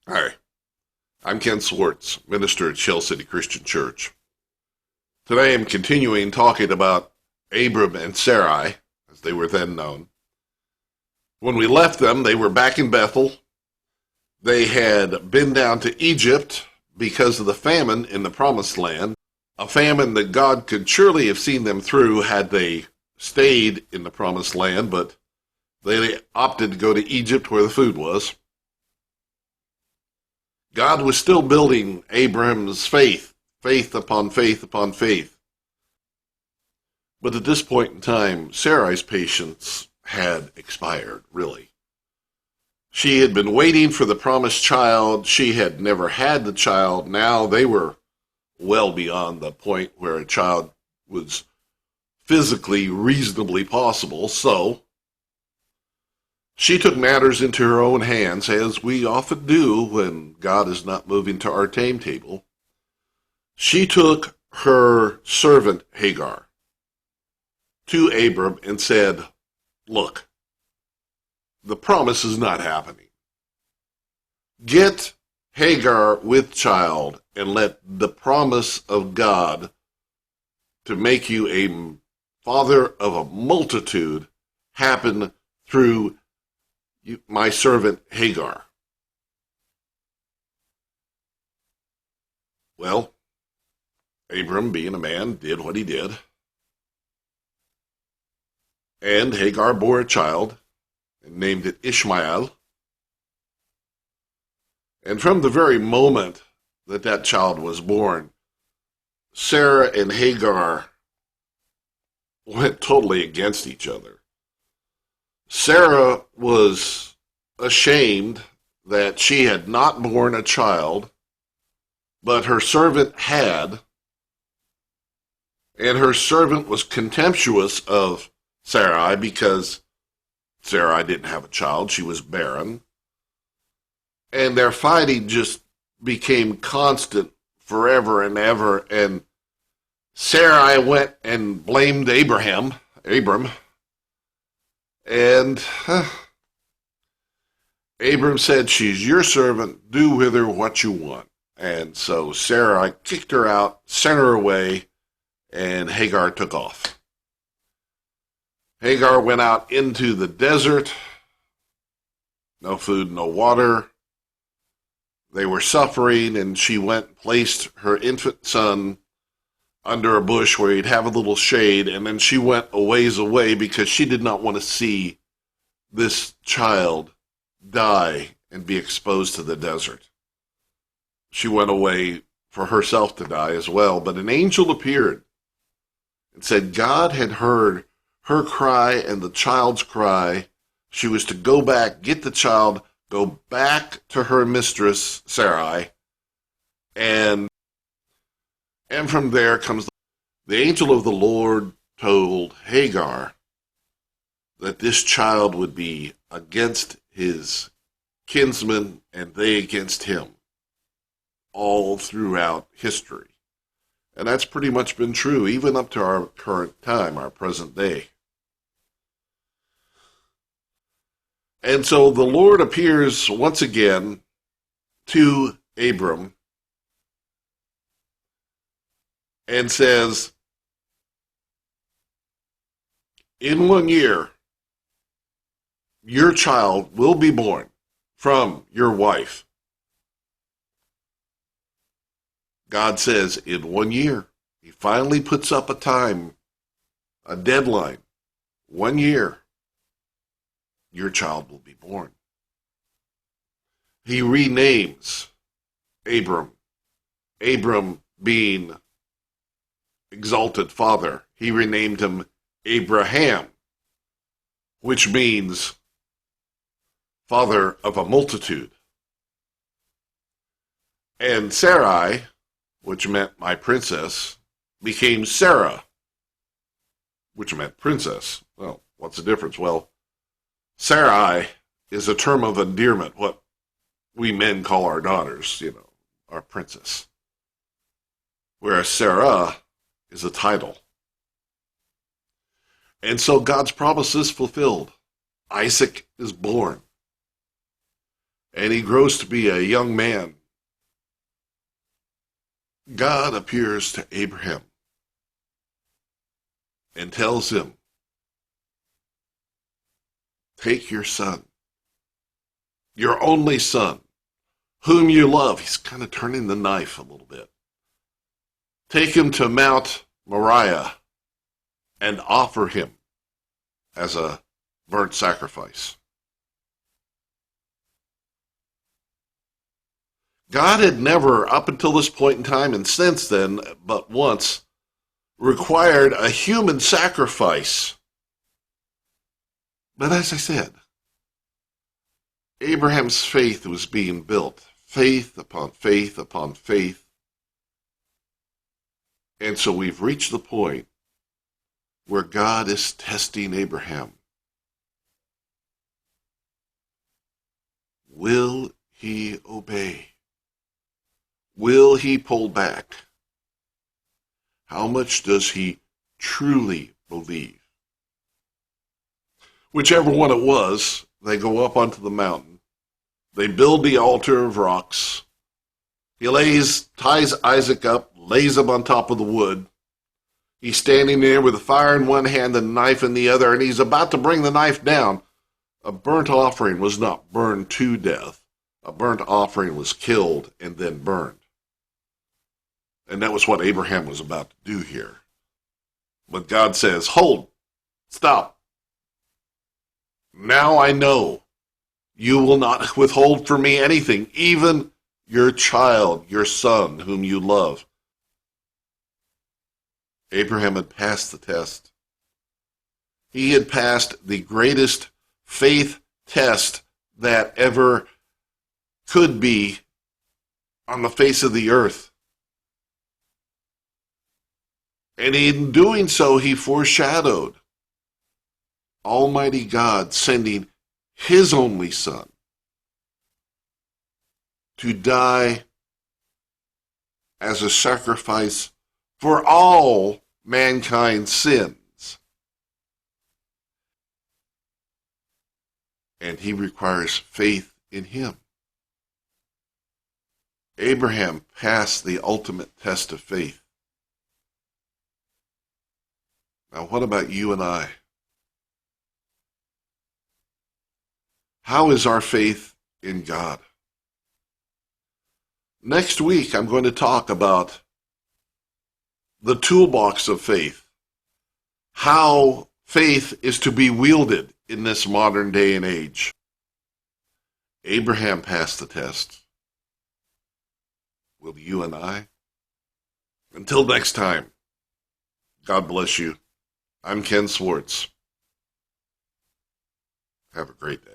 Hi, I'm Ken Swartz, minister at Shell City Christian Church. Today I'm continuing talking about Abram and Sarai, as they were then known. When we left them, they were back in Bethel. They had been down to Egypt because of the famine in the Promised Land, a famine that God could surely have seen them through had they stayed in the Promised Land, but they opted to go to Egypt where the food was. God was still building Abraham's faith, faith upon faith upon faith. But at this point in time, Sarai's patience had expired, really. She had been waiting for the promised child. She had never had the child. Now they were well beyond the point where a child was physically reasonably possible. So she took matters into her own hands, as we often do when God is not moving to our timetable. She took her servant Hagar to Abram and said, "Look, the promise is not happening. Get Hagar with child and let the promise of God to make you a father of a multitude happen through my servant Hagar." Well, Abram, being a man, did what he did. And Hagar bore a child and named it Ishmael. And from the very moment that that child was born, Sarah and Hagar went totally against each other. Sarah was ashamed that she had not borne a child, but her servant had, and her servant was contemptuous of Sarai because Sarai didn't have a child. She was barren. And their fighting just became constant forever and ever, and Sarai went and blamed Abram, and Abram said, "She's your servant, do with her what you want." And so Sarai kicked her out, sent her away, and Hagar took off. Hagar went out into the desert. No food, no water. They were suffering, and she went and placed her infant son under a bush where he'd have a little shade, and then she went a ways away because she did not want to see this child die and be exposed to the desert. She went away for herself to die as well, but an angel appeared and said God had heard her cry and the child's cry. She was to go back, get the child, go back to her mistress, Sarai, and from there comes the angel of the Lord told Hagar that this child would be against his kinsmen and they against him all throughout history. And that's pretty much been true even up to our current time, our present day. And so the Lord appears once again to Abram and says, "In 1 year, your child will be born from your wife." God says, in 1 year. He finally puts up a time, a deadline. 1 year, your child will be born. He renames Abram. Abram being exalted father. He renamed him Abraham, which means father of a multitude. And Sarai, which meant my princess, became Sarah, which meant princess. Well, what's the difference? Well, Sarai is a term of endearment, what we men call our daughters, our princess. Whereas Sarah is a title. And so God's promise is fulfilled. Isaac is born. and he grows to be a young man, God appears to Abraham and tells him, take your son, your only son, whom you love. He's kind of turning the knife a little bit. Take him to Mount Moriah and offer him as a burnt sacrifice. God had never, up until this point in time and since then, but once, required a human sacrifice. But as I said, Abraham's faith was being built, faith upon faith upon faith. And so we've reached the point where God is testing Abraham. Will he obey? Will he pull back? How much does he truly believe? Whichever one it was, they go up onto the mountain. They build the altar of rocks. He ties Isaac up, lays him on top of the wood. He's standing there with a fire in one hand and a knife in the other, and he's about to bring the knife down. A burnt offering was not burned to death. A burnt offering was killed and then burned. And that was what Abraham was about to do here. But God says, hold, stop. Now I know you will not withhold from me anything, even your child, your son, whom you love. Abraham had passed the test. He had passed the greatest faith test that ever could be on the face of the earth. And in doing so, he foreshadowed Almighty God sending his only son to die as a sacrifice for all mankind's sins. And he requires faith in him. Abraham passed the ultimate test of faith. Now, what about you and I? How is our faith in God? Next week, I'm going to talk about the toolbox of faith, how faith is to be wielded in this modern day and age. Abraham passed the test. Will you and I? Until next time, God bless you. I'm Ken Swartz. Have a great day.